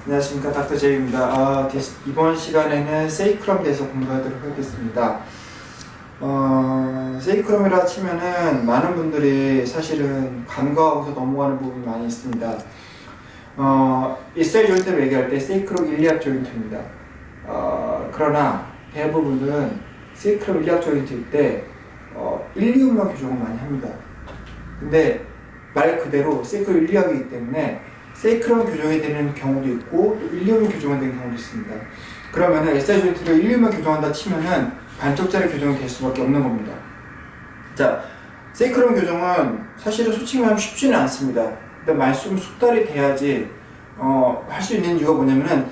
안녕하십니까, 닥터 제이입니다. 이번 시간에는 세이크럼에 대해서 공부하도록 하겠습니다. 세이크럼이라 치면은 많은 분들이 사실은 간과하고서 넘어가는 부분이 많이 있습니다. SI 조인트를 얘기할 때 세이크럼 일리악 조인트입니다. 그러나 대부분은 세이크럼 일리악 조인트일 때 일리움만 교정을 많이 합니다. 근데 말 그대로 세이크럼 일리악이기 때문에 세이크럼 교정이 되는 경우도 있고 또 일리움이 교정이 되는 경우도 있습니다. 그러면은 SI 조인트를 일리움만 교정한다 치면은 반쪽짜리 교정이 될 수밖에 없는 겁니다. 자, 세이크럼 교정은 사실은 솔직히 말하면 쉽지는 않습니다. 일단 말씀 숙달이 돼야지 할 수 있는 이유가 뭐냐면은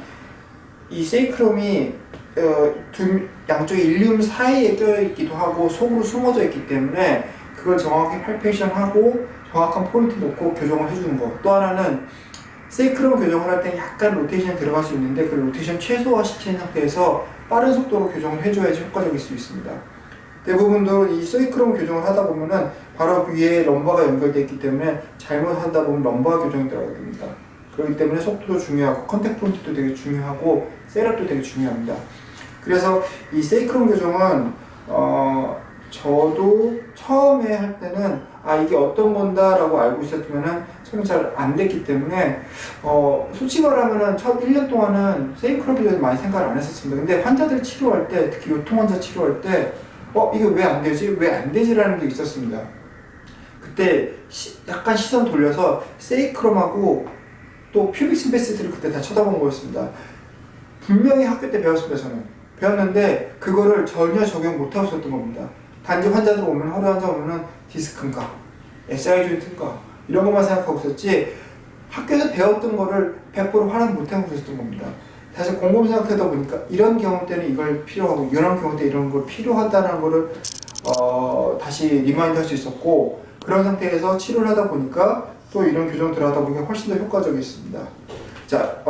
이 세이크럼이 양쪽에 일리움 사이에 껴있기도 하고 속으로 숨어져 있기 때문에 그걸 정확히 팔페이션하고 정확한 포인트 놓고 교정을 해주는 거. 또 하나는 세이크럼 교정을 할 때 약간 로테이션이 들어갈 수 있는데 그 로테이션 최소화 시킨 상태에서 빠른 속도로 교정을 해줘야지 효과적일 수 있습니다. 대부분도 이 세이크럼 교정을 하다 보면은 바로 위에 럼바가 연결되어 있기 때문에 잘못하다 보면 럼바 교정이 들어가게 됩니다. 그렇기 때문에 속도도 중요하고 컨택 포인트도 되게 중요하고 셋업도 되게 중요합니다. 그래서 이 세이크럼 교정은 저도 처음에 할 때는 이게 어떤 건다 라고 알고 있었지만은 처음에 잘 안 됐기 때문에 솔직히 말하면은 첫 1년 동안은 세이크럼에 대해서 많이 생각을 안 했었습니다. 근데 환자들 치료할 때, 특히 요통환자 치료할 때 이게 왜 안 되지? 왜 안 되지? 라는 게 있었습니다. 그때 약간 시선 돌려서 세이크럼하고 또 퓨빅 심패시티를 그때 다 쳐다본 거였습니다. 분명히 학교 때 배웠습니다. 저는 배웠는데 그거를 전혀 적용 못하고 있었던 겁니다. 단지 환자들 오면, 허리 환자 오면은 디스크인가 SI 조인트인가 이런 것만 생각하고 있었지 학교에서 배웠던 거를 100% 활용 못하고 있었던 겁니다. 사실 곰곰이 생각하다 보니까 이런 경우 때는 이걸 필요하고 이런 경우 때 이런 걸 필요하다는 거를 다시 리마인드 할 수 있었고, 그런 상태에서 치료를 하다 보니까 또 이런 교정 들어가다 보니까 훨씬 더 효과적이었습니다. 자,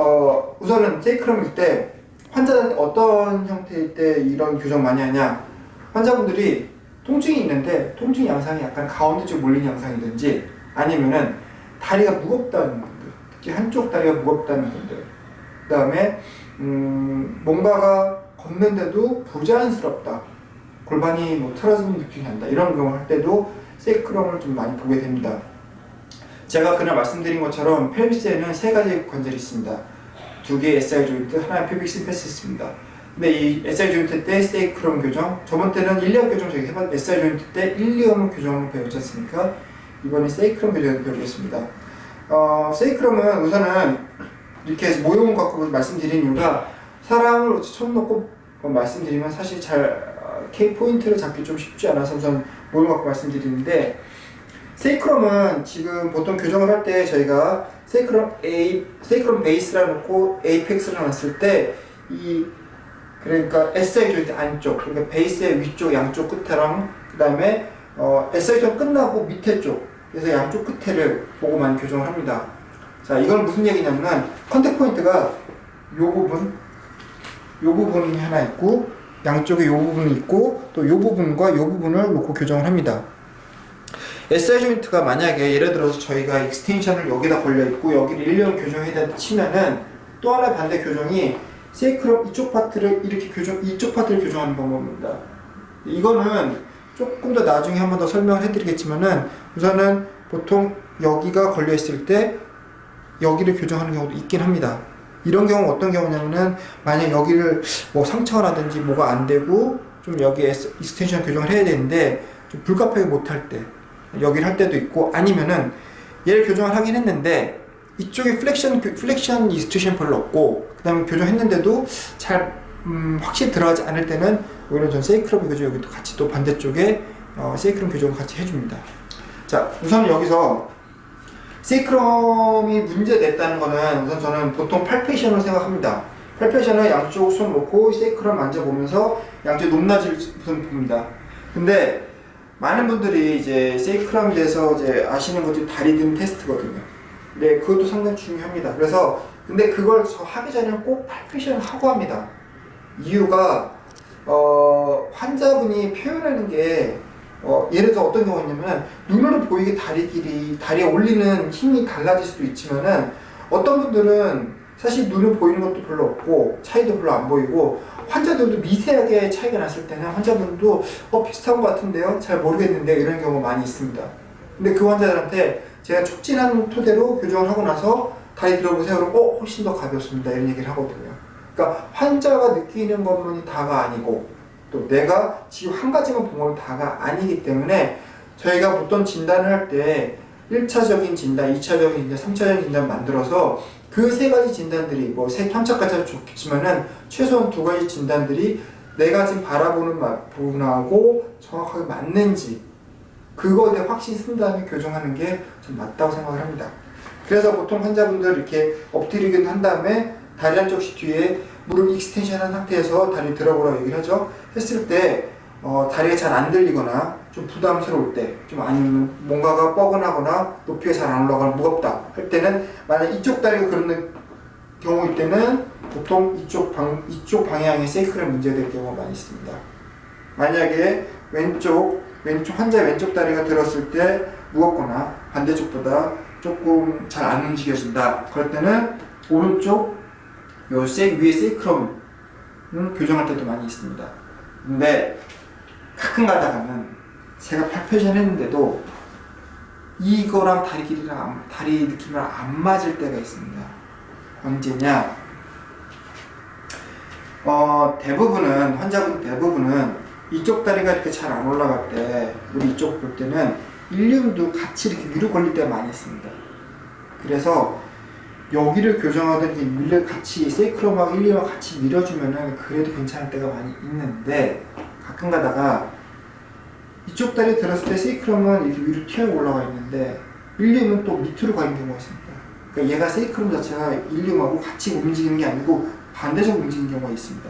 우선은 세이크럼일 때 환자는 어떤 형태일 때 이런 교정 많이 하냐? 환자분들이 통증이 있는데 통증 양상이 약간 가운데 쪽 몰린 양상이든지 아니면은 다리가 무겁다는 분들, 특히 한쪽 다리가 무겁다는 분들, 그 다음에 뭔가가 걷는데도 부자연스럽다, 골반이 틀어지는 느낌이 난다, 이런 경우 할 때도 세이크럼을 좀 많이 보게 됩니다. 제가 그날 말씀드린 것처럼 펠비스에는 3가지 관절이 있습니다. 2개의 SI 조인트, 하나의 펠빅 심패시스입니다. 근데 이 SI 조인트 때 세이크럼 교정, 저번 때는 일리움 교정 저희 해봤는데 SI 조인트 때 일리움 교정을 배웠지 않습니까? 이번에 세이크럼 교정을 배우겠습니다. 세이크럼은 우선은 이렇게 모형을 갖고 말씀드린 이유가 사람을 처음 놓고 말씀드리면 사실 잘 K 포인트를 잡기 좀 쉽지 않아서 우선 모형을 갖고 말씀드리는데, 세이크럼은 지금 보통 교정을 할 때 저희가 세이크럼 베이스라 놓고 에이펙스를 놨을 때 그러니까 SI 조인트 안쪽, 그러니까 베이스의 위쪽 양쪽 끝에랑 그 다음에 SI 조인트 끝나고 밑에 쪽, 그래서 양쪽 끝에를 보고 많이 교정을 합니다. 자, 이건 무슨 얘기냐면은 컨택 포인트가 요 부분이 하나 있고 양쪽에 요 부분이 있고 또 요 부분과 요 부분을 놓고 교정을 합니다. SI 조인트가 만약에 예를 들어서 저희가 익스텐션을 여기다 걸려 있고 여기를 일련 교정해야 치면은 또 하나 반대 교정이 세이크럼 이쪽 파트를 이렇게 이쪽 파트를 교정하는 방법입니다. 이거는 조금 더 나중에 한 번 더 설명을 해드리겠지만은 우선은 보통 여기가 걸려 있을 때 여기를 교정하는 경우도 있긴 합니다. 이런 경우 어떤 경우냐면은 만약 여기를 뭐 상처가 나든지 뭐가 안 되고 좀 여기에 익스텐션 교정을 해야 되는데 좀 불가피하게 못할 때 여기를 할 때도 있고, 아니면은 얘를 교정을 하긴 했는데 이쪽에 플렉션 익스트루션 별로 없고 그 다음에 교정했는데도 잘 확실히 들어가지 않을 때는 오히려 전 세이크럼 교정 여기도 같이 또 반대쪽에 세이크럼 교정을 같이 해줍니다. 자, 우선 여기서 세이크럼이 문제됐다는 거는 우선 저는 보통 팔페이션으로 생각합니다. 팔페이션은 양쪽 손 놓고 세이크럼 만져보면서 양쪽 높낮이를 우선 봅니다. 근데 많은 분들이 이제 세이크럼에 대해서 이제 아시는 것들이 다리등 테스트거든요. 네, 그것도 상당히 중요합니다. 그래서 근데 그걸 하기 전에는 꼭 팔페이션을 하고 합니다. 이유가 환자분이 표현하는 게 예를 들어 어떤 경우가 있냐면 눈으로 보이게 다리에 올리는 힘이 달라질 수도 있지만은 어떤 분들은 사실 눈에 보이는 것도 별로 없고 차이도 별로 안 보이고 환자들도 미세하게 차이가 났을 때는 환자분도 비슷한 것 같은데요? 잘 모르겠는데 이런 경우 많이 있습니다. 근데 그 환자들한테 제가 촉진한 토대로 교정을 하고 나서 다리 들어보세요. 그럼 훨씬 더 가볍습니다. 이런 얘기를 하거든요. 그러니까 환자가 느끼는 것만이 다가 아니고 또 내가 지금 한 가지만 본 건 다가 아니기 때문에 저희가 보통 진단을 할 때 1차적인 진단, 2차적인 진단, 3차적인 진단 만들어서 그 세 가지 진단들이 뭐 3차까지 해도 좋겠지만은 최소한 2가지 진단들이 내가 지금 바라보는 부분하고 정확하게 맞는지 그거에 대해 확실히 쓴 다음에 교정하는 게 좀 맞다고 생각을 합니다. 그래서 보통 환자분들 이렇게 엎드리긴 한 다음에 다리 한쪽씩 뒤에 무릎 익스텐션 한 상태에서 다리 들어보라고 얘기를 하죠. 했을 때 다리가 잘 안 들리거나 좀 부담스러울 때, 좀 아니면 뭔가가 뻐근하거나 높이가 잘 안 올라가거나 무겁다 할 때는 만약 이쪽 다리가 그런 경우일 때는 보통 이쪽 방향의 세이크럴 문제가 될 경우가 많이 있습니다. 만약에 환자의 왼쪽 다리가 들었을 때 무겁거나 반대쪽보다 조금 잘 안 움직여진다. 그럴 때는 오른쪽 위에 세이크럼 교정할 때도 많이 있습니다. 근데 가끔 가다가는 제가 팔페션 했는데도 이거랑 다리 길이랑 다리 느낌이랑 안 맞을 때가 있습니다. 언제냐? 환자분 대부분은 이쪽 다리가 이렇게 잘 안 올라갈 때, 우리 이쪽 볼 때는 일륜도 같이 이렇게 위로 걸릴 때가 많이 있습니다. 그래서 여기를 교정하든지 같이 세이크럼하고 일륜하고 같이 밀어주면은 그래도 괜찮을 때가 많이 있는데 가끔 가다가 이쪽 다리 들었을 때 세이크럼은 이렇게 위로 튀어 올라가 있는데 일륜은 또 밑으로 가 있는 경우가 있습니다. 그러니까 얘가 세이크럼 자체가 일륜하고 같이 움직이는 게 아니고 반대적으로 움직이는 경우가 있습니다.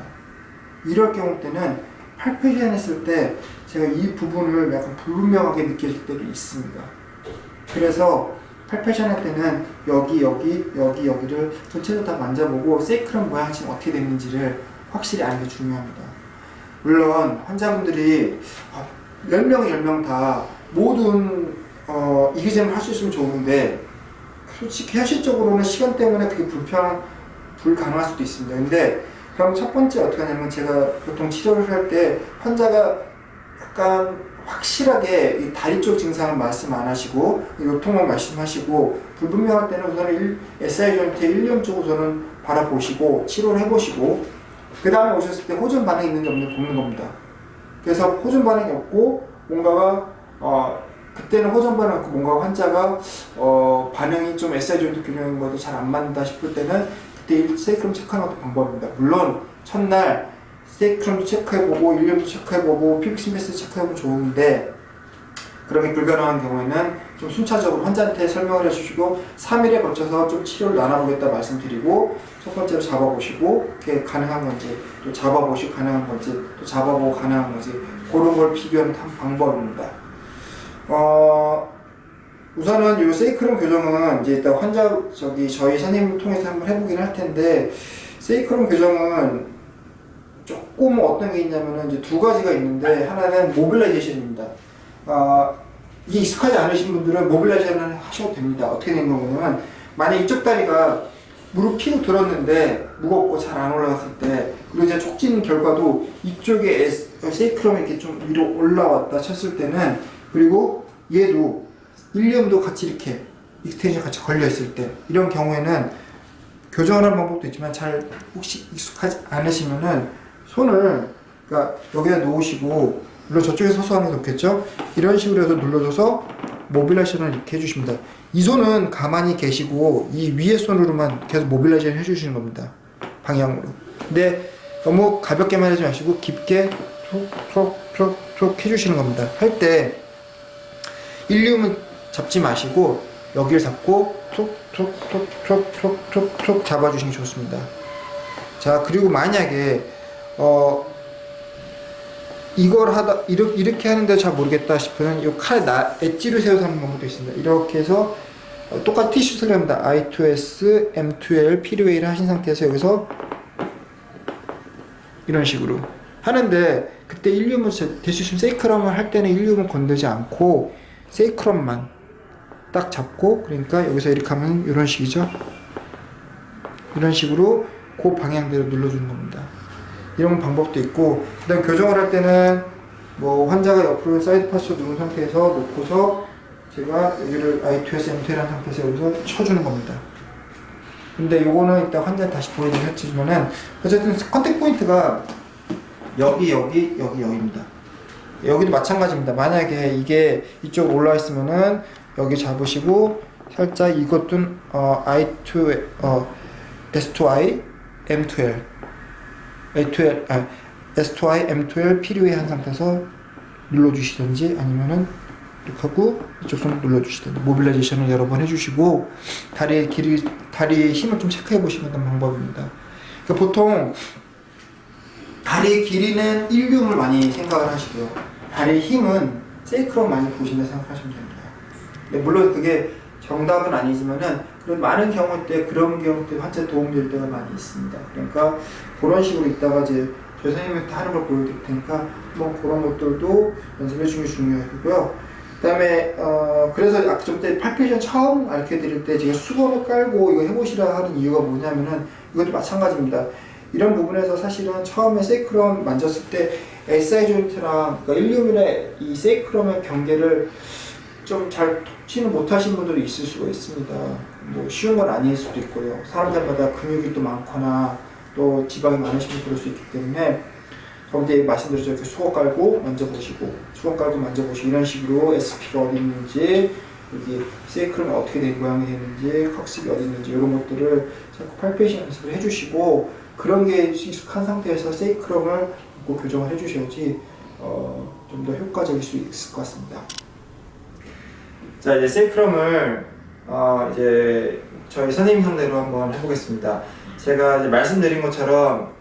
이럴 경우 때는 팔페시안 했을 때 제가 이 부분을 약간 불분명하게 느껴질 때도 있습니다. 그래서 팔페시안 할 때는 여기를 전체를 다 만져보고 세이크럼 모양처럼 어떻게 됐는지를 확실히 아는 게 중요합니다. 물론 환자분들이 10명 다 모든 이기점을 할 수 있으면 좋은데 솔직히 현실적으로는 시간 때문에 그게 불가능할 수도 있습니다. 근데 그럼 첫 번째 어떻게 하냐면 제가 보통 치료를 할 때 환자가 약간 확실하게 이 다리 쪽 증상을 말씀 안 하시고 요통만 말씀하시고 불분명할 때는 우선은 SI 조인트 1년 쪽 우선은 바라보시고 치료를 해보시고 그 다음에 오셨을 때 호전 반응이 있는지 없는지 보는 겁니다. 그래서 호전 반응이 없고 뭔가가 그때는 호전 반응이 없고 뭔가 환자가 반응이 좀 SI 조인트 균형인 것도 잘 안 맞는다 싶을 때는 그때 세이크럼 체크하는 것도 방법입니다. 물론 첫날 세이크럼도 체크해보고 일륜도 체크해보고 퓨빅 심베스 체크해보면 좋은데 그런 게 불가능한 경우에는 좀 순차적으로 환자한테 설명을 해주시고 3일에 걸쳐서 좀 치료를 나눠보겠다 말씀드리고 첫 번째로 잡아보시고 그게 가능한 건지 또 잡아보시고 가능한 건지 또 잡아보고 가능한 건지 그런 걸 비교하는 방법입니다. 우선은 이 세이크럼 교정은 이제 일단 저희 선생님을 통해서 한번 해보긴 할 텐데 세이크럼 교정은 조금 어떤 게 있냐면은 이제 2가지가 있는데 하나는 모빌라이제이션입니다. 이게 익숙하지 않으신 분들은 모빌라이제이션을 하셔도 됩니다. 어떻게 된 경우는 만약 이쪽 다리가 무릎 피고 들었는데 무겁고 잘 안 올라갔을 때 그리고 이제 촉진 결과도 이쪽에 세이크럼이 이렇게 좀 위로 올라왔다 쳤을 때는 그리고 얘도 일륜도 같이 이렇게 익스텐션 같이 걸려 있을 때 이런 경우에는 교정하는 방법도 있지만 잘 혹시 익숙하지 않으시면은 손을 그러니까 여기다 놓으시고 물론 저쪽에 서서 하는 게 좋겠죠. 이런 식으로 해서 눌러줘서 모빌라이제이션을 이렇게 해주십니다. 이 손은 가만히 계시고 이 위에 손으로만 계속 모빌라이제이션 해주시는 겁니다. 방향으로. 근데 너무 가볍게만 하지 마시고 깊게 톡톡톡톡 해주시는 겁니다. 할 때 일륨은 잡지 마시고 여기를 잡고 톡톡톡톡톡톡 잡아주시면 좋습니다. 자, 그리고 만약에 이걸 이렇게 하는데 잘 모르겠다 싶으면 이 칼 엣지를 세워서 하는 방법도 있습니다. 이렇게 해서 똑같이 티슈 슬랩입니다. I2S, M2L, 피리웨이를 하신 상태에서 여기서 이런 식으로 하는데 그때 일륨은 될 수 있으면 세이크럼을 할 때는 일륨을 건들지 않고 세이크럼만 딱 잡고 그러니까 여기서 이렇게 하면 이런 식이죠. 이런 식으로 그 방향대로 눌러주는 겁니다. 이런 방법도 있고, 그다음 교정을 할 때는 뭐 환자가 옆으로 사이드 파스를 누른 상태에서 놓고서 제가 여기를 I2S M2L한 상태에서 여기서 쳐주는 겁니다. 근데 요거는 이따 환자한테 다시 보여드리겠지만은 어쨌든 컨택 포인트가 여기입니다. 여기도 마찬가지입니다. 만약에 이게 이쪽으로 올라와 있으면은 여기 잡으시고 살짝 이것도 S2I M2L S2I M2L 필요해 한 상태에서 눌러주시든지 아니면은 이렇게 하고 이쪽 손 눌러주시든지 모빌라이제이션을 여러 번 해주시고 다리의 힘을 좀 체크해 보시는 방법입니다. 그러니까 보통 다리의 길이는 일륨을 많이 생각을 하시고요. 다리의 힘은 세이크럼 많이 보신다 생각하시면 됩니다. 물론 그게 정답은 아니지만은 그런 많은 경우 때 그런 경우 때 환자 도움될 때가 많이 있습니다. 그러니까 그런 식으로 있다가 이제 저희 선생님한테 하는 걸 보여드릴 테니까 뭐 그런 것들도 연습해 주는 게 중요하고요. 그 다음에 그래서 아까 전에 팔페이션 처음 알려 드릴 때 제가 수건을 깔고 이거 해보시라 하는 이유가 뭐냐면은 이것도 마찬가지입니다. 이런 부분에서 사실은 처음에 세이크럼 만졌을 때 SI 조인트랑 그러니까 일륨이나 이 세이크럼의 경계를 좀 잘 터치는 못하신 분들이 있을 수가 있습니다. 뭐 쉬운 건 아닐 수도 있고요. 사람들마다 근육이 또 많거나 또 지방이 많으신 분들 그럴 수 있기 때문에 저번에 말씀드렸죠. 이렇게 수건 깔고 만져보시고 수건 깔고 만져보시고 이런 식으로 SP가 어디 있는지 여기 세이크럼이 어떻게 된 모양이 되는지 컥습이 어디 있는지 이런 것들을 자꾸 팔페이션 연습을 해주시고 그런 게 익숙한 상태에서 세이크럼을 교정을 해주셔야지 좀 더 효과적일 수 있을 것 같습니다. 자, 이제 세이크럼을 이제 저희 선생님 상대로 한번 해보겠습니다. 제가 이제 말씀드린 것처럼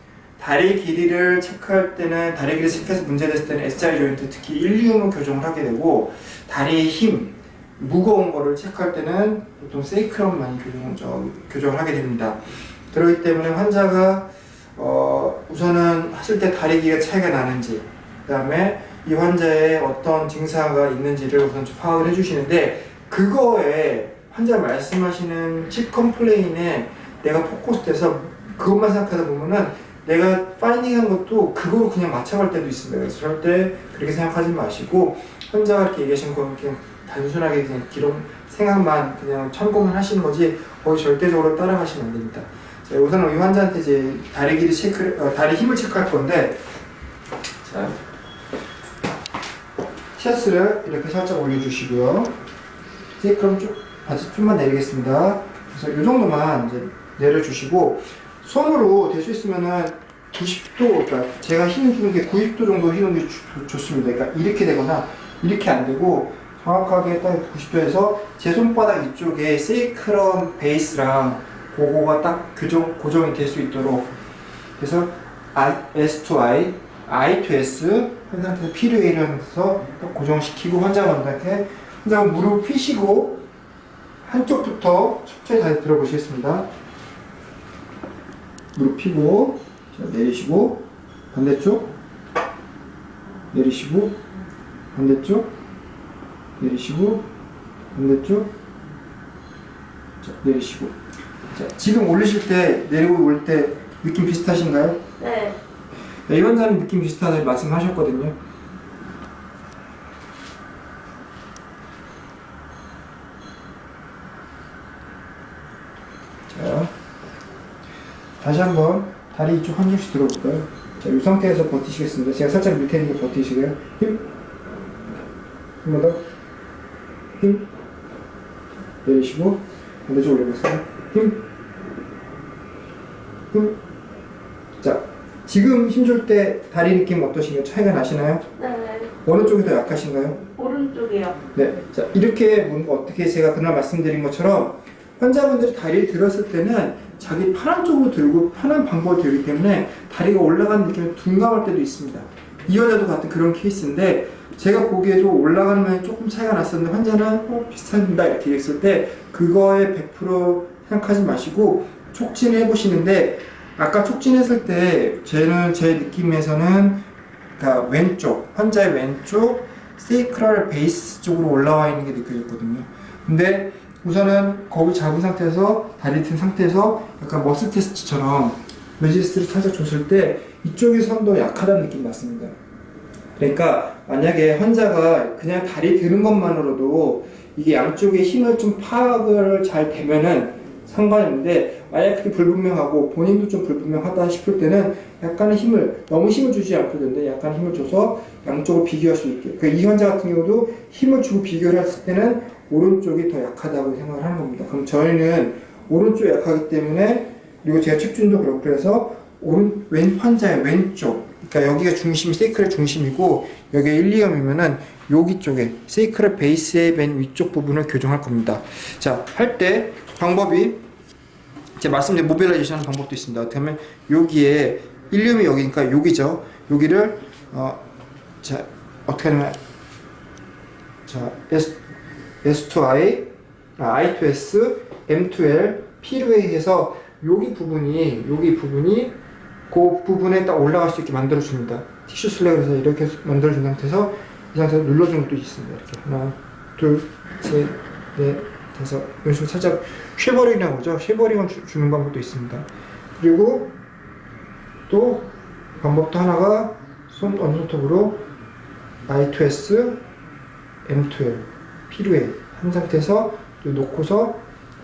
다리 길이를 체크할 때는 다리 길이 체크해서 문제됐을 때는 SI 조인트 특히 일리움을 교정을 하게 되고 다리의 힘, 무거운 거를 체크할 때는 보통 세이크럼 많이 교정을 하게 됩니다. 그렇기 때문에 환자가 우선은 하실 때 다리 길이가 차이가 나는지 그 다음에 이 환자의 어떤 증상가 있는지를 우선 좀 파악을 해주시는데 그거에 환자 말씀하시는 칩 컴플레인에 내가 포커스돼서 그것만 생각하다 보면은 내가 파인딩한 것도 그거로 그냥 맞춰갈 때도 있습니다. 그래서 절대 그렇게 생각하지 마시고 환자가 이렇게 얘기하신 건 그냥 단순하게 그냥 기록 생각만 그냥 참고만 하시는 거지 거의 절대적으로 따라가시면 안 됩니다. 자, 우선은 이 환자한테 이제 다리 길이 다리 힘을 체크할 건데 자. 티아스를 이렇게 살짝 올려주시고요. 이제 그럼 좀만 내리겠습니다. 그래서 이 정도만 이제 내려주시고 손으로 될 수 있으면은 90도, 그러니까 제가 힘 주는 게 90도 정도 힘는 게 좋습니다. 그러니까 이렇게 되거나 이렇게 안 되고 정확하게 딱 90도에서 제 손바닥 이쪽에 세이크럼 베이스랑 그거가 딱 고정이 될 수 있도록 그래서 S2I, I2S 한 상태에서 필요에 해서 고정시키고 환자가 이렇게 환자가 무릎을 펴시고 한쪽부터 천천히 다시 들어보시겠습니다. 무릎 펴고 내리시고 반대쪽 내리시고 반대쪽 내리시고 반대쪽 자, 내리시고 자, 지금 올리실 때 내리고 올 때 느낌 비슷하신가요? 네. 이 환자는 느낌 비슷하다고 말씀하셨거든요. 자, 다시 한번 다리 이쪽 한 줄씩 들어볼까요? 자, 이 상태에서 버티시겠습니다. 제가 살짝 밑에 있는 거 버티시고요. 힘. 한 번 더. 힘. 내리시고 반대쪽 올려보세요. 힘. 힘. 자, 지금 힘줄 때 다리 느낌 어떠신가요? 차이가 나시나요? 네. 어느 쪽이 더 약하신가요? 오른쪽이요. 네. 자, 이렇게 뭔가 어떻게 제가 그날 말씀드린 것처럼 환자분들이 다리를 들었을 때는 자기 편한 쪽으로 들고 편한 방법을 들기 때문에 다리가 올라가는 느낌이 둔감할 때도 있습니다. 이 여자도 같은 그런 케이스인데 제가 보기에도 올라가는 면이 조금 차이가 났었는데 환자는 비슷합니다 이렇게 했을 때 그거에 100% 생각하지 마시고 촉진을 해보시는데 아까 촉진했을 때 제 느낌에서는 그러니까 왼쪽 환자의 왼쪽 세이크럴 베이스 쪽으로 올라와 있는 게 느껴졌거든요. 근데 우선은 거울 잡은 상태에서 다리 튼 상태에서 약간 머슬 테스트처럼 레지스트를 살짝 줬을 때 이쪽의 선도 약하다는 느낌이 났습니다. 그러니까 만약에 환자가 그냥 다리 드는 것만으로도 이게 양쪽의 힘을 좀 파악을 잘 되면은 상관이 없는데, 만약 그게 불분명하고 본인도 좀 불분명하다 싶을 때는 약간의 힘을, 너무 힘을 주지 않고 되는데 약간 힘을 줘서 양쪽을 비교할 수 있게. 그러니까 이 환자 같은 경우도 힘을 주고 비교를 했을 때는 오른쪽이 더 약하다고 생각을 하는 겁니다. 그럼 저희는 오른쪽이 약하기 때문에, 그리고 제가 측준도 그렇고 그래서 왼 환자의 왼쪽, 그러니까 여기가 중심이 세이크럴 중심이고 여기가 일리엄이면은 여기 쪽에 세이크럴 베이스의 맨 위쪽 부분을 교정할 겁니다. 자, 할 때 방법이 제가 말씀드린 모빌라이제이션 하는 방법도 있습니다. 그러면 여기에 일리엄이 여기니까 여기죠. 여기를 자, 어떻게 하냐면 자, S to I, I to S, M to L, P to A 해서 여기 부분이 그 부분에 딱 올라갈 수 있게 만들어줍니다. 티슈 슬랙을 해서 이렇게 만들어준 상태에서 이 상태에서 눌러주는 것도 있습니다. 이렇게 하나, 둘, 셋, 넷, 다섯, 이런 식으로 살짝 쉐버링이라고 하죠. 쉐버링을 주는 방법도 있습니다. 그리고 또 방법도 하나가 손 어느 손톱으로 I to S, M to L, P to A 한 상태에서 놓고서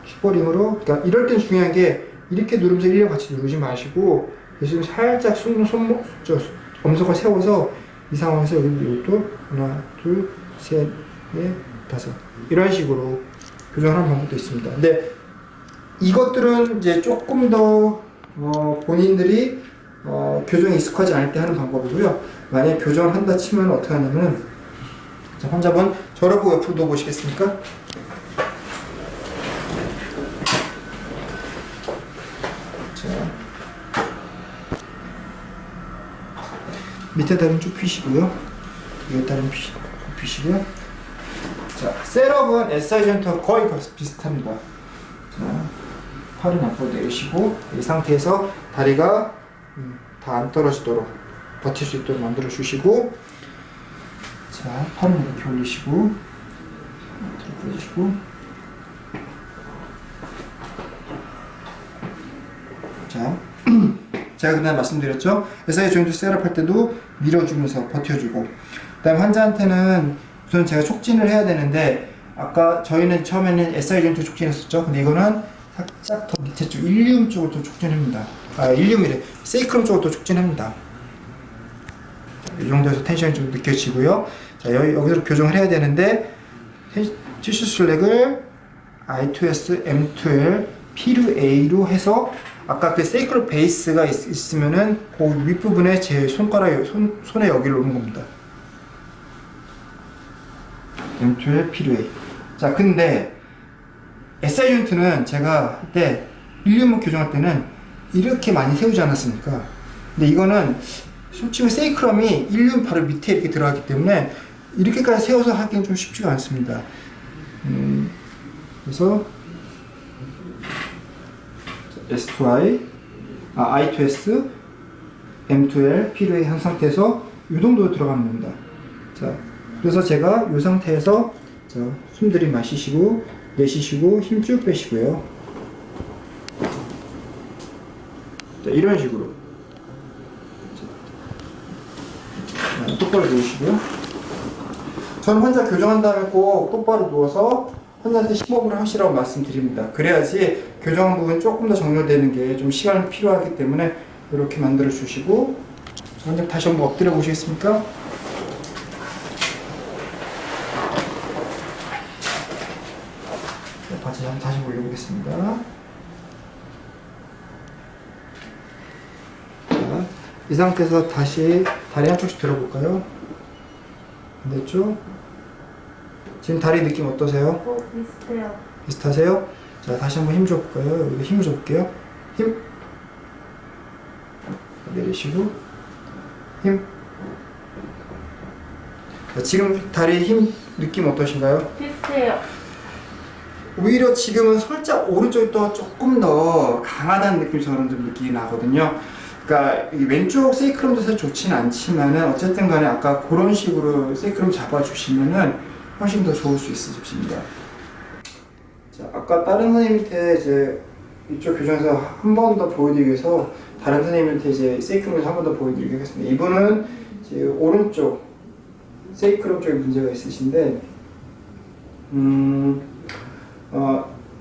쉐버링으로, 그러니까 이럴 땐 중요한 게 이렇게 누르면서 일렬 같이 누르지 마시고 대신 살짝 엄석을 세워서 이 상황에서 이것도 하나, 둘, 셋, 넷, 다섯 이런 식으로 교정하는 방법도 있습니다. 근데 이것들은 이제 조금 더 본인들이 교정에 익숙하지 않을 때 하는 방법이고요. 만약에 교정을 한다 치면 어떻게 하냐면, 자, 환자분 저를 보고 옆으로 누워 보시겠습니까? 밑에 다리는 쭉 펴시고요. 위에 다리는 펴시고요. 자, 셋업은 SI 조인트와 거의 비슷합니다. 자, 팔은 앞으로 내리시고 이 상태에서 다리가 다 안 떨어지도록 버틸 수 있도록 만들어 주시고, 자, 팔은 이렇게 올리시고 뒤로 보시고, 자. 제가 그날 말씀드렸죠? SI 조인트 셋업 할 때도 밀어주면서 버텨주고, 그 다음에 환자한테는 우선 제가 촉진을 해야 되는데, 아까 저희는 처음에는 SI 조인트 촉진했었죠? 근데 이거는 살짝 더 밑에 쪽, 일리움 쪽을 더 촉진합니다. 일리움이래. 세이크럼 쪽을 더 촉진합니다. 이 정도에서 텐션이 좀 느껴지고요. 자, 여기서 교정을 해야 되는데, 티슈 슬랙을 I2S, M2L, P2A로 해서 아까 그 세이크럴 베이스가 있으면은 그 윗부분에 제 손가락, 손에 여기를 놓는 겁니다. M2L, P2A. 자, 근데 SI 조인트는 제가 할 때 일리움 교정할 때는 이렇게 많이 세우지 않았습니까? 근데 이거는 솔직히 세이크럼이 일리움 바로 밑에 이렇게 들어가기 때문에 이렇게까지 세워서 하기는 좀 쉽지가 않습니다. 그래서 S to I, I to S, M to L, P to A 한 상태에서 이 정도로 들어가면 됩니다. 자, 그래서 제가 이 상태에서 자, 숨 들이마시시고 내쉬시고 힘 쭉 빼시고요. 자, 이런 식으로. 자, 똑바로 누우시고요. 저는 환자 교정한 다음에 꼭 똑바로 누워서 환자한테 심호흡을 하시라고 말씀드립니다. 그래야지 교정한 부분 조금 더 정렬되는 게 좀 시간이 필요하기 때문에 이렇게 만들어 주시고, 환자 다시 한번 엎드려 보시겠습니까? 바지 한번 다시 올려보겠습니다. 자, 이 상태에서 다시 다리 한쪽씩 들어볼까요? 됐죠? 지금 다리 느낌 어떠세요? 비슷해요. 비슷하세요? 자, 다시 한번 힘 줘볼까요? 여기 힘을 줘볼게요. 힘. 내리시고, 힘. 자, 지금 다리 힘 느낌 어떠신가요? 비슷해요. 오히려 지금은 살짝 오른쪽이 또 조금 더 강하다는 느낌이 저는 좀 느낌이 나거든요. 그러니까 왼쪽 세이크럼도 사실 좋지는 않지만은 어쨌든 간에 아까 그런 식으로 세이크럼 잡아주시면은 훨씬 더 좋을 수 있으십니다. 자, 아까 다른 선생님한테 이제 이쪽 교정에서 한 번 더 보여드리기 위해서 다른 선생님한테 이제 세이크롬에서 한 번 더 보여드리기 하겠습니다. 이분은 이제 오른쪽 세이크롬 쪽에 문제가 있으신데,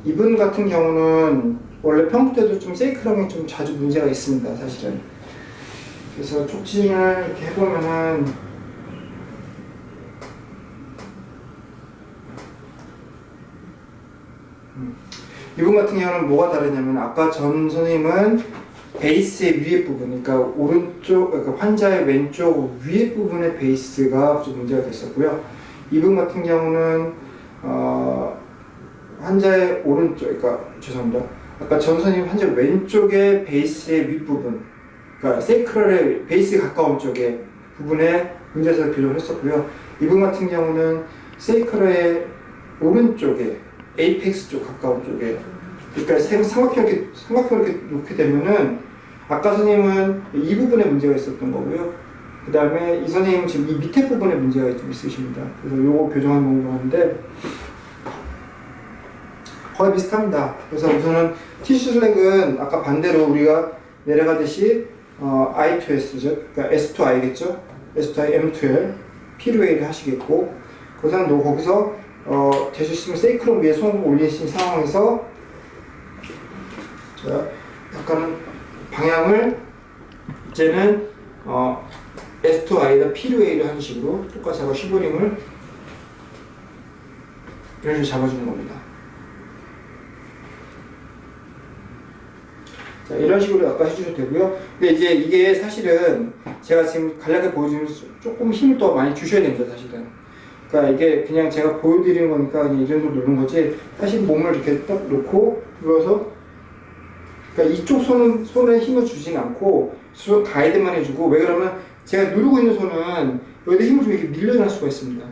이분 같은 경우는 원래 평소 때도 좀 세이크롬이 좀 자주 문제가 있습니다, 사실은. 그래서 촉진을 이렇게 해보면은 이분 같은 경우는 뭐가 다르냐면, 아까 전 선생님은 베이스의 위에 부분, 그러니까 오른쪽, 그러니까 환자의 왼쪽 위에 부분의 베이스가 좀 문제가 됐었고요. 이분 같은 경우는 환자의 오른쪽, 그러니까 죄송합니다. 아까 전 선생님 환자 왼쪽의 베이스의 윗부분, 그러니까 세이크럴의 베이스에 가까운 쪽에 부분에 문제에서 교정을 했었고요. 이분 같은 경우는 세이크럴의 오른쪽에 에이펙스 쪽 가까운 쪽에, 그러니까 삼각형을 이렇게 놓게 되면은 아까 선생님은 이 부분에 문제가 있었던 거고요. 그 다음에 이 선생님은 지금 이 밑에 부분에 문제가 좀 있으십니다. 그래서 요거 교정한 방법인데 거의 비슷합니다. 그래서 우선은 티슈 슬랙은 아까 반대로 우리가 내려가듯이 I2S죠. 그러니까 S2I겠죠. S2I, M2L, P2A를 하시겠고, 그래서 거기서 될 수 있으면 세이크롬 위에 손을 올리신 상황에서 자, 약간은 방향을 이제는 S2I에다 P2A를 하는 식으로 똑같이 하고 슈브링을 이런 식으로 잡아주는 겁니다. 자, 이런 식으로 아까 해주셔도 되고요. 근데 이제 이게 사실은 제가 지금 간략하게 보여주면서 조금 힘을 더 많이 주셔야 됩니다, 사실은. 그러니까 이게 그냥 제가 보여드리는 거니까 그냥 이 정도 누른 거지, 사실 몸을 이렇게 딱 놓고 눌러서, 그러니까 이쪽 손에 힘을 주진 않고 손 가이드만 해주고, 왜 그러면 제가 누르고 있는 손은 여기다 힘을 좀 이렇게 밀려날 수가 있습니다.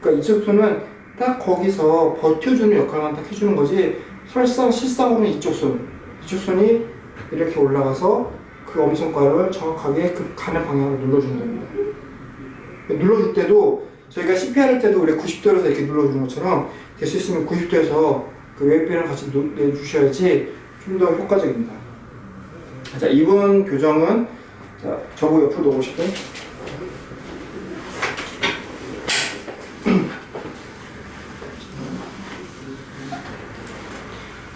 그러니까 이쪽 손은 딱 거기서 버텨주는 역할만 딱 해주는 거지, 실상으로는 이쪽 손이 이렇게 올라가서 그 엄선가를 정확하게 그 가는 방향으로 눌러주는 겁니다. 눌러줄 때도 저희가 CPR 할 때도 우리 90도에서 이렇게 눌러주는 것처럼 될 수 있으면 90도에서 그 웨이브를 같이 내주셔야지 좀 더 효과적입니다. 자, 이번 교정은, 자, 저거 옆으로 놓으실까요?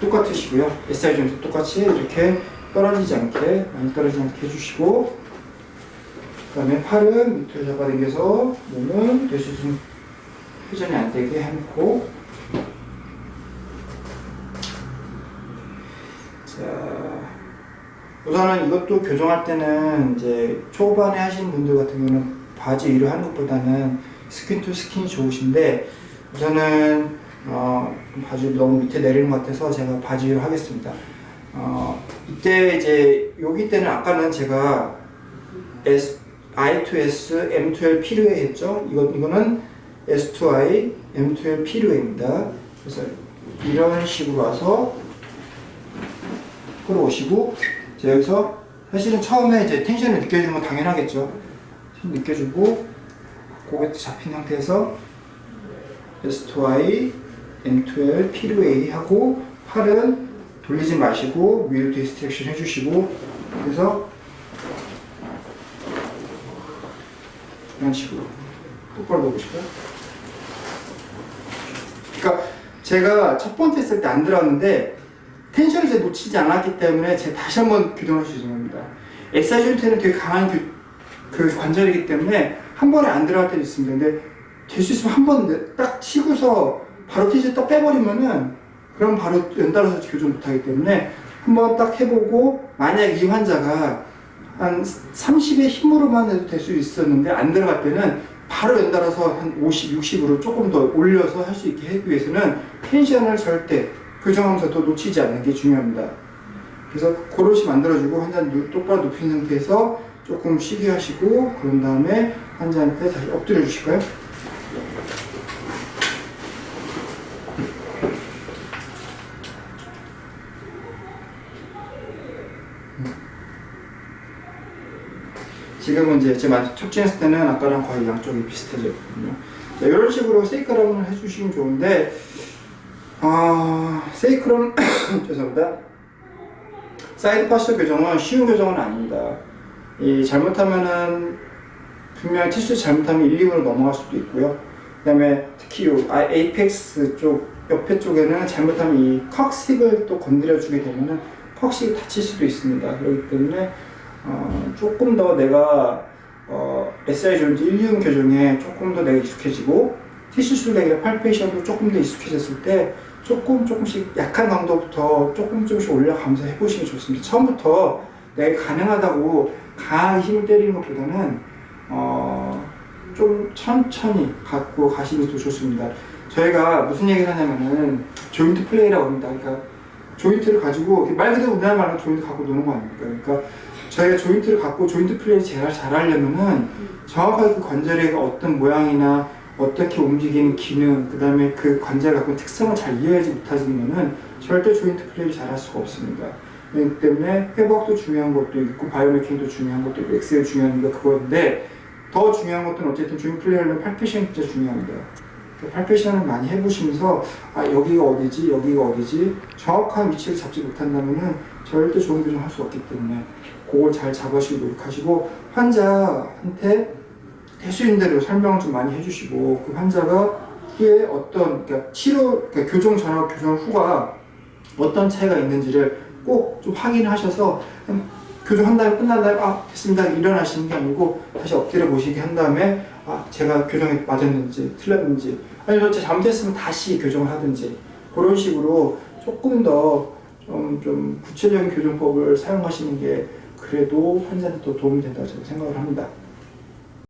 똑같으시고요. SI 점수 똑같이 이렇게 떨어지지 않게, 많이 떨어지지 않게 해주시고, 그 다음에 팔은 밑으로 잡아당겨서 몸은 될 수 있으면 회전이 안 되게 해놓고, 자, 우선은 이것도 교정할 때는 이제 초반에 하시는 분들 같은 경우는 바지 위로 하는 것보다는 스킨 투 스킨이 좋으신데, 우선은 바지 너무 밑에 내리는 것 같아서 제가 바지 위로 하겠습니다. 이때 이제 여기 때는 아까는 제가 I2S, M2L P2A 했죠. 이거는 S2I, M2L P2A입니다. 그래서 이런 식으로 와서 끌어오시고, 여기서 사실은 처음에 이제 텐션을 느껴주는 건 당연하겠죠. 느껴주고 고개 잡힌 상태에서 S2I, M2L, P2A 하고, 팔은 돌리지 마시고 위로 디스트랙션 해주시고, 그래서 이런 식으로 똑바로 놓으실까요? 그러니까 제가 첫 번째 했을 때 안 들어왔는데 텐션을 이제 놓치지 않았기 때문에 제가 다시 한번 교정할 수 있는 겁니다. 엑사이 조인트는 되게 강한 그 관절이기 때문에 한 번에 안 들어갈 때도 있습니다. 근데 될 수 있으면 한 번 딱 치고서 바로 텐션 딱 빼버리면은 그럼 바로 연달아서 교정 못하기 때문에 한번 딱 해보고, 만약 이 환자가 한 30의 힘으로만 해도 될 수 있었는데 안 들어갈 때는 바로 연달아서 한 50, 60으로 조금 더 올려서 할 수 있게 하기 위해서는 텐션을 절대 교정하면서도 놓치지 않는 게 중요합니다. 그래서 그릇이 만들어주고 환자는 똑바로 눕힌 상태에서 조금 쉬게 하시고, 그런 다음에 환자한테 다시 엎드려 주실까요? 지금은 이제 제가 촉진했을 때는 아까랑 거의 양쪽이 비슷해졌거든요. 자, 이런 식으로 세이크라운을 해주시면 좋은데, 세이크롬 죄송합니다. 사이드 파스 교정은 쉬운 교정은 아닙니다. 잘못하면은 분명히 티슈 잘못하면 1, 2분으로 넘어갈 수도 있고요. 그 다음에 특히 에이펙스 쪽 옆에 쪽에는 잘못하면 이 컥식을 또 건드려주게 되면은 컥식이 다칠 수도 있습니다. 그렇기 때문에 조금 더 내가 SI 조인트 1, 2분 교정에 조금 더 내가 익숙해지고 티슈 술렉이나 팔페이션도 조금 더 익숙해졌을 때 조금씩 약한 강도부터 조금씩 올려가면서 해보시는 게 좋습니다. 처음부터 내가 가능하다고 강하게 힘을 때리는 것보다는 좀 천천히 갖고 가시는 게 더 좋습니다. 저희가 무슨 얘기를 하냐면은 조인트 플레이라고 합니다. 그러니까 조인트를 가지고 말 그대로 우리나라 말로 조인트 갖고 노는 거 아닙니까? 그러니까 저희가 조인트를 갖고 조인트 플레이를 제가 잘하려면은 정확하게 그 관절의 어떤 모양이나 어떻게 움직이는 기능, 그 다음에 그 관절을 갖고 특성을 잘 이해하지 못하시면은 절대 조인트 플레이를 잘 할 수가 없습니다. 그렇기 때문에 회복도 중요한 것도 있고 바이오메킹도 중요한 것도 있고 엑셀 중요한 게 그건데 더 중요한 것은 어쨌든 조인트 플레이를 하려면 팔페이션이 진짜 중요합니다. 팔페이션을 많이 해보시면서 여기가 어디지 여기가 어디지 정확한 위치를 잡지 못한다면은 절대 좋은 교정을 할 수 없기 때문에 그걸 잘 잡으시고 노력하시고 환자한테 대수인대로 설명을 좀 많이 해주시고 그 환자가 후에 어떤 그러니까 교정 전하고 교정 후가 어떤 차이가 있는지를 꼭 좀 확인하셔서 교정한 다음에 끝난 다음에 됐습니다 일어나시는 게 아니고 다시 엎드려 보시게 한 다음에 제가 교정에 맞았는지 틀렸는지 아니면 제가 잘못했으면 다시 교정을 하든지 그런 식으로 조금 더 좀 구체적인 교정법을 사용하시는 게 그래도 환자한테 더 도움이 된다고 저는 생각을 합니다.